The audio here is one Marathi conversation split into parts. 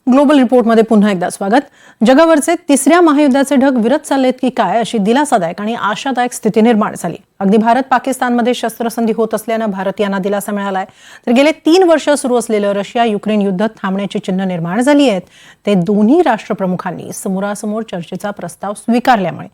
ग्लोबल रिपोर्टमध्ये पुन्हा एकदा स्वागत. जगावरचे तिसऱ्या महायुद्धाचे ढग विरत चाललेत की काय अशी दिलासादायक आणि आशादायक स्थिती निर्माण झाली. अगदी भारत पाकिस्तानमध्ये शस्त्रसंधी होत असल्यानं भारतीयांना दिलासा मिळालाय. तर गेले 3 वर्ष सुरू असलेलं रशिया युक्रेन युद्ध थांबण्याची चिन्ह निर्माण झाली आहेत. ते दोन्ही राष्ट्रप्रमुखांनी समोरासमोर चर्चेचा प्रस्ताव स्वीकारल्यामुळे.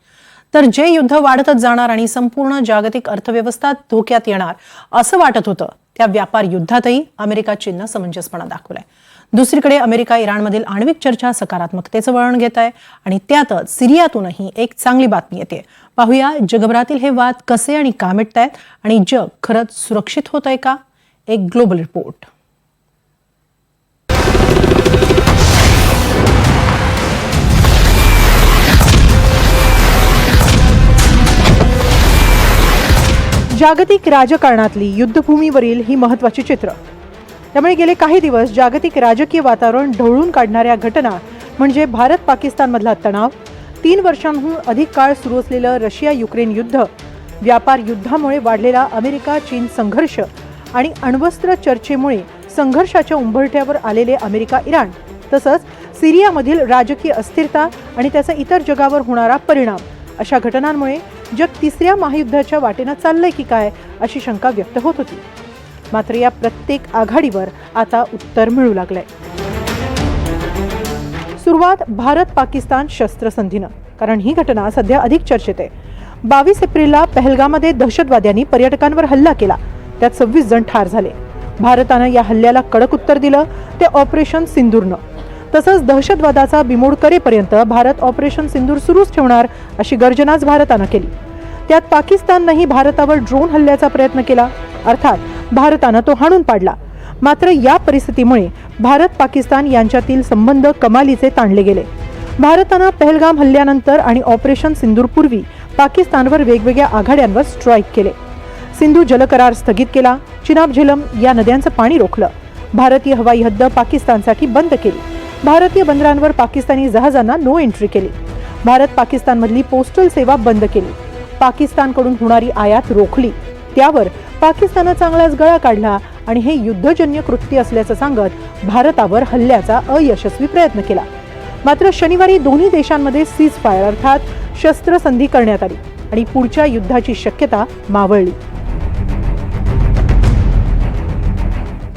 तर जे युद्ध वाढतच जाणार आणि संपूर्ण जागतिक अर्थव्यवस्था धोक्यात येणार असं वाटत होतं, त्या व्यापार युद्धातही अमेरिका चीननं समंजसपणा दाखवलाय. दुसरीकडे अमेरिका इराणमधील आण्विक चर्चा सकारात्मकतेचं वळण घेत आहे आणि त्यातच सिरियातूनही एक चांगली बातमी येते. पाहूया जगभरातील हे वाद कसे आणि का मिटतायत आणि जग खरंच सुरक्षित होत आहे का? एक ग्लोबल रिपोर्ट. जागतिक राजकारणातली युद्धभूमीवरील ही महत्त्वाची चित्र. त्यामुळे गेले काही दिवस जागतिक राजकीय वातावरण ढवळून काढणाऱ्या घटना म्हणजे भारत पाकिस्तानमधला तणाव, 3 वर्षांहून अधिक काळ सुरू असलेलं रशिया युक्रेन युद्ध, व्यापार युद्धामुळे वाढलेला अमेरिका चीन संघर्ष आणि अण्वस्त्र चर्चेमुळे संघर्षाच्या उंबरठ्यावर आलेले अमेरिका इराण, तसंच सिरियामधील राजकीय अस्थिरता आणि त्याचा इतर जगावर होणारा परिणाम. अशा घटनांमुळे जग तिसऱ्या महायुद्धाच्या वाटेनं चाललंय की काय अशी शंका व्यक्त होत होती. मात्र या प्रत्येक आघाडीवर आता उत्तर मिळू लागलंय. सुरुवात भारत पाकिस्तान शस्त्रसंधीनं, कारण ही घटना सध्या अधिक चर्चेत आहे. 22 एप्रिलला पहलगाममध्ये दहशतवाद्यांनी पर्यटकांवर हल्ला केला. त्यात 26 जण ठार झाले. भारतानं या हल्ल्याला कडक उत्तर दिलं, ते ऑपरेशन सिंदूरनं. तसंच दहशतवादाचा बिमोड करेपर्यंत भारत ऑपरेशन सिंदूर सुरूच ठेवणार अशी गर्जनाच भारतानं केली. त्यात पाकिस्ताननंही भारतावर ड्रोन हल्ल्याचा प्रयत्न केला. अर्थात भारतानं तो हाणून पाडला. मात्र या परिस्थितीमुळे भारत पाकिस्तान यांच्यातील संबंध कमालीचे ताणले गेले. भारतानं पहलगाम हल्ल्यानंतर आणि ऑपरेशन सिंदूरपूर्वी पाकिस्तानवर वेगवेगळ्या आघाड्यांवर स्ट्राईक केले. सिंधू जलकरार स्थगित केला. चिनाब झेलम या नद्यांचं पाणी रोखलं. भारतीय हवाई हद्द पाकिस्तानसाठी बंद केली. भारतीय बंदरांवर पाकिस्तानी जहाजांना नो एंट्री केली. भारत पाकिस्तानमधली पोस्टल सेवा बंद केली. पाकिस्तानकडून होणारी आयात रोखली. त्यावर पाकिस्ताननं चांगलाच गळा काढला आणि हे युद्धजन्य कृत्य असल्याचं सांगत भारतावर हल्ल्याचा अयशस्वी प्रयत्न केला. मात्र शनिवारी दोन्ही देशांमध्ये सीज फायर अर्थात शस्त्रसंधी करण्यात आली आणि पुढच्या युद्धाची शक्यता मावळली.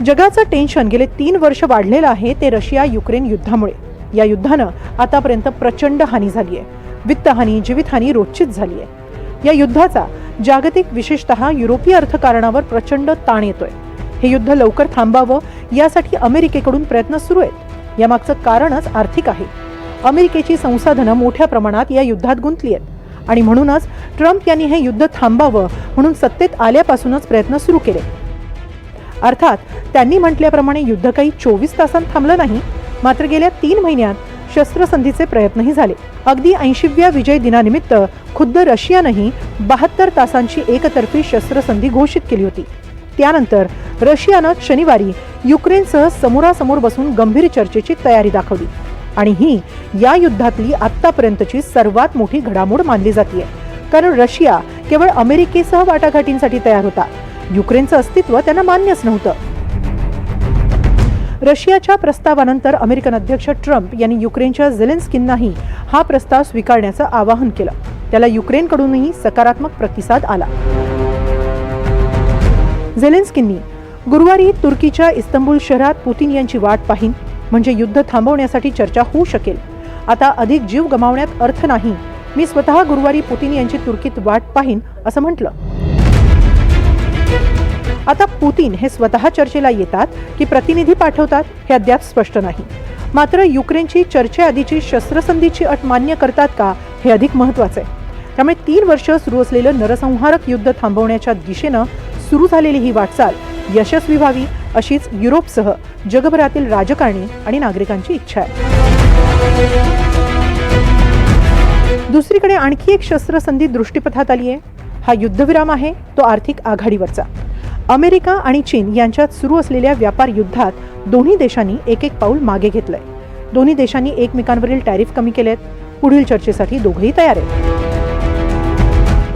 जगाचं टेन्शन गेले 3 वर्ष वाढलेलं आहे ते रशिया युक्रेन युद्धामुळे. या युद्धानं आतापर्यंत प्रचंड हानी झाली आहे. वित्तहानी, जीवितहानी रोजचीच झाली आहे. या युद्धाचा जागतिक विशेषतः युरोपीय अर्थकारणावर प्रचंड ताण येतोय. हे युद्ध लवकर थांबावं यासाठी अमेरिकेकडून प्रयत्न सुरू आहेत. यामागचं कारणच आर्थिक आहे. अमेरिकेची संसाधनं मोठ्या प्रमाणात या युद्धात गुंतली आहेत आणि म्हणूनच ट्रम्प यांनी हे युद्ध थांबावं म्हणून सत्तेत आल्यापासूनच प्रयत्न सुरू केले. अर्थात त्यांनी म्हटल्याप्रमाणे युद्ध काही 24 तासांत थांबलं नाही. मात्र गेल्या 3 महिन्यात शस्त्रसंधीचे प्रयत्नही झाले. अगदी 80व्या विजय दिनानिमित्त खुद्द रशियानंही 72 तासांची एकतर्फी शस्त्रसंधी घोषित केली होती. त्यानंतर रशियानं शनिवारी युक्रेनसह समोरासमोर बसून गंभीर चर्चेची तयारी दाखवली आणि ही या युद्धातली आतापर्यंतची सर्वात मोठी घडामोड मानली जाते. कारण रशिया केवळ अमेरिकेसह वाटाघाटींसाठी तयार होता. युक्रेनचं अस्तित्व त्यांना मान्यच नव्हतं. रशियाच्या प्रस्तावानंतर अमेरिकन अध्यक्ष ट्रम्प यांनी युक्रेनच्या झेलेन्स्कींनाही हा प्रस्ताव स्वीकारण्याचं आवाहन केलं. त्याला युक्रेनकडूनही सकारात्मक प्रतिसाद आला. झेलेन्स्कींनी गुरुवारी तुर्कीच्या इस्तंबूल शहरात पुतीन यांची वाट पाहीन, म्हणजे युद्ध थांबवण्यासाठी चर्चा होऊ शकेल. आता अधिक जीव गमावण्यात अर्थ नाही. मी स्वतः गुरुवारी पुतीन यांची तुर्कीत वाट पाहीन असं म्हटलं. आता पुतीन हे स्वतः चर्चेला येतात की प्रतिनिधी पाठवतात हे अद्याप स्पष्ट नाही. मात्र युक्रेनची चर्चेआधीची शस्त्रसंधीची अट मान्य करतात का हे अधिक महत्त्वाचं आहे. त्यामुळे 3 वर्ष सुरू असलेलं नरसंहारक युद्ध थांबवण्याच्या दिशेनं सुरू झालेली ही वाटचाल यशस्वी व्हावी अशीच युरोपसह जगभरातील राजकारणी आणि नागरिकांची इच्छा आहे. दुसरीकडे आणखी एक शस्त्रसंधी दृष्टीपथात आली आहे. हा युद्धविराम आहे तो आर्थिक आघाडीवरचा. अमेरिका आणि चीन यांच्यात सुरू असलेल्या व्यापार युद्धात दोन्ही देशांनी एक पाऊल मागे घेतलंय. दोन्ही देशांनी एकमेकांवरील टॅरिफ कमी केलेत. पुढील चर्चेसाठी दोघेही तयार आहेत.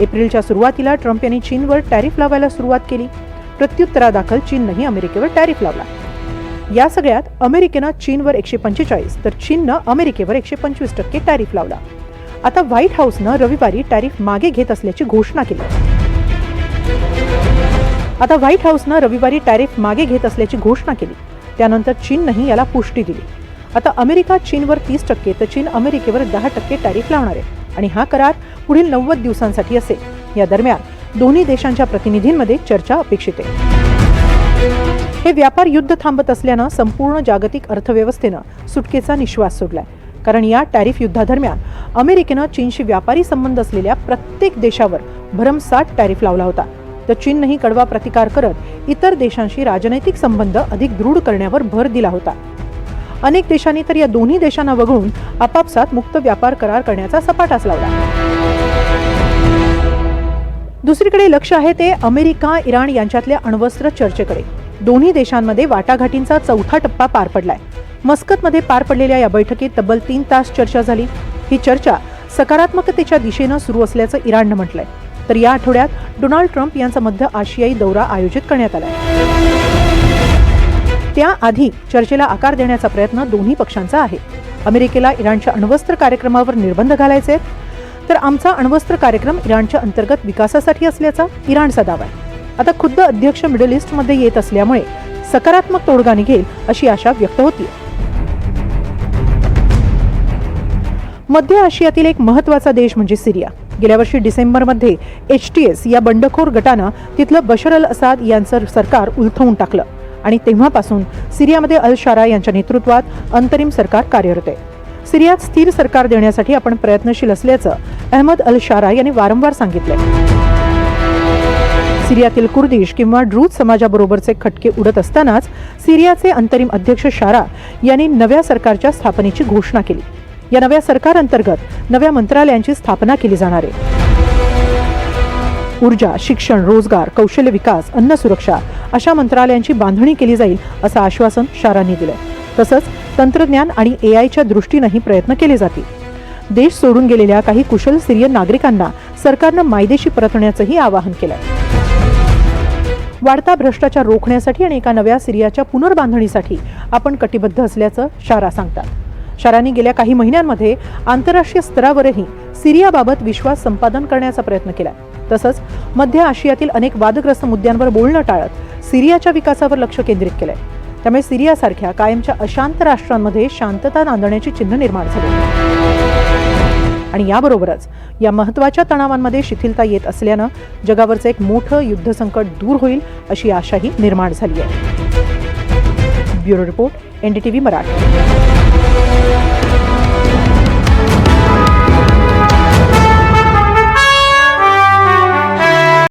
एप्रिलच्या सुरुवातीला ट्रम्प यांनी चीनवर टॅरिफ लावायला सुरुवात केली. प्रत्युत्तरादाखल चीननेही अमेरिकेवर टॅरिफ लावला. या सगळ्यात अमेरिकेनं चीनवर 145 तर चीननं अमेरिकेवर 125% टॅरिफ लावला. आता व्हाईट हाऊसनं रविवारी टॅरिफ मागे घेत असल्याची घोषणा केली. त्यानंतर चीननंही याला पुष्टी दिली. आता अमेरिका चीनवर 30% तर चीन अमेरिकेवर 10% टॅरिफ लावणार आहे आणि हा करार पुढील 90 दिवसांसाठी असेल. या दरम्यान दोन्ही देशांच्या प्रतिनिधींमध्ये चर्चा अपेक्षित आहे. हे व्यापार युद्ध थांबत असल्यानं संपूर्ण जागतिक अर्थव्यवस्थेनं सुटकेचा निश्वास सोडलाय. कारण या टॅरिफ युद्धादरम्यान अमेरिकेनं चीनशी व्यापारी संबंध असलेल्या प्रत्येक देशावर भरमसाठ टॅरिफ लावला होता. तर चीननंही कडवा प्रतिकार करत इतर देशांशी राजनैतिक संबंध अधिक दृढ करण्यावर भर दिला होता. अनेक देशांनी तर या दोन्ही देशांना वगळून आपापसात मुक्त व्यापार करार करण्याचा सपाटाच लावला. दुसरीकडे लक्ष आहे ते अमेरिका इराण यांच्यातल्या अण्वस्त्र चर्चेकडे. दोन्ही देशांमध्ये वाटाघाटींचा चौथा टप्पा पार पडलाय. मस्कतमध्ये पार पडलेल्या या बैठकीत तब्बल 3 तास चर्चा झाली. ही चर्चा सकारात्मकतेच्या दिशेनं सुरू असल्याचं इराणनं म्हटलंय. तर या आठवड्यात डोनाल्ड ट्रम्प यांचा मध्य आशियाई दौरा आयोजित करण्यात आलाय. त्याआधी चर्चेला आकार देण्याचा प्रयत्न दोन्ही पक्षांचा आहे. अमेरिकेला इराणच्या अण्वस्त्र कार्यक्रमावर निर्बंध घालायचे आहेत, तर आमचा अण्वस्त्र कार्यक्रम इराणच्या अंतर्गत विकासासाठी असल्याचा इराणचा दावा आहे. आता खुद्द अध्यक्ष मिडल ईस्टमध्ये येत असल्यामुळे सकारात्मक तोडगा निघेल अशी आशा व्यक्त होती. मध्य आशियातील एक महत्त्वाचा देश म्हणजे सिरिया. गेल्या वर्षी डिसेंबरमध्ये HTS या बंडखोर गटानं तिथलं बशर अल असाद यांचं सरकार उलथवून टाकलं आणि तेव्हापासून सिरियामध्ये अल शारा यांच्या नेतृत्वात अंतरिम सरकार कार्यरत आहे. सिरियात स्थिर सरकार देण्यासाठी आपण प्रयत्नशील असल्याचं अहमद अल शारा यांनी वारंवार सांगितलंय. सिरियातील कुर्दिश किंवा ड्रूज समाजाबरोबरचे खटके उडत असतानाच सिरियाचे अंतरिम अध्यक्ष शारा यांनी नव्या सरकारच्या स्थापनेची घोषणा केली. या नव्या सरकारअंतर्गत नव्या मंत्रालयांची स्थापना केली जाणार आहे. ऊर्जा, शिक्षण, रोजगार, कौशल्य विकास, अन्न सुरक्षा अशा मंत्रालयांची बांधणी केली जाईल असं आश्वासन शारांनी दिलंय. तसंच तंत्रज्ञान आणि AIच्या दृष्टीनंही प्रयत्न केले जातील. देश सोडून गेलेल्या काही कुशल सिरियन नागरिकांना सरकारनं मायदेशी परतण्याचंही आवाहन केलंय. वाढता भ्रष्टाचार रोखण्यासाठी आणि एका नव्या सिरियाच्या पुनर्बांधणीसाठी आपण कटिबद्ध असल्याचं शारा सांगतात. शारांनी गेल्या काही महिन्यांमध्ये आंतरराष्ट्रीय स्तरावरही सिरियाबाबत विश्वास संपादन करण्याचा प्रयत्न केलाय. तसंच मध्य आशियातील अनेक वादग्रस्त मुद्द्यांवर बोलणं टाळत सिरियाच्या विकासावर लक्ष केंद्रित केलंय. त्यामुळे सिरियासारख्या कायमच्या अशांत राष्ट्रांमध्ये शांतता नांदण्याची चिन्ह निर्माण झाली आणि याबरोबरच या महत्त्वाच्या तणावांमध्ये शिथिलता येत असल्यानं जगावरचं एक मोठं युद्ध संकट दूर होईल अशी आशाही निर्माण झाली आहे. Bureau report, NDTV Marathi.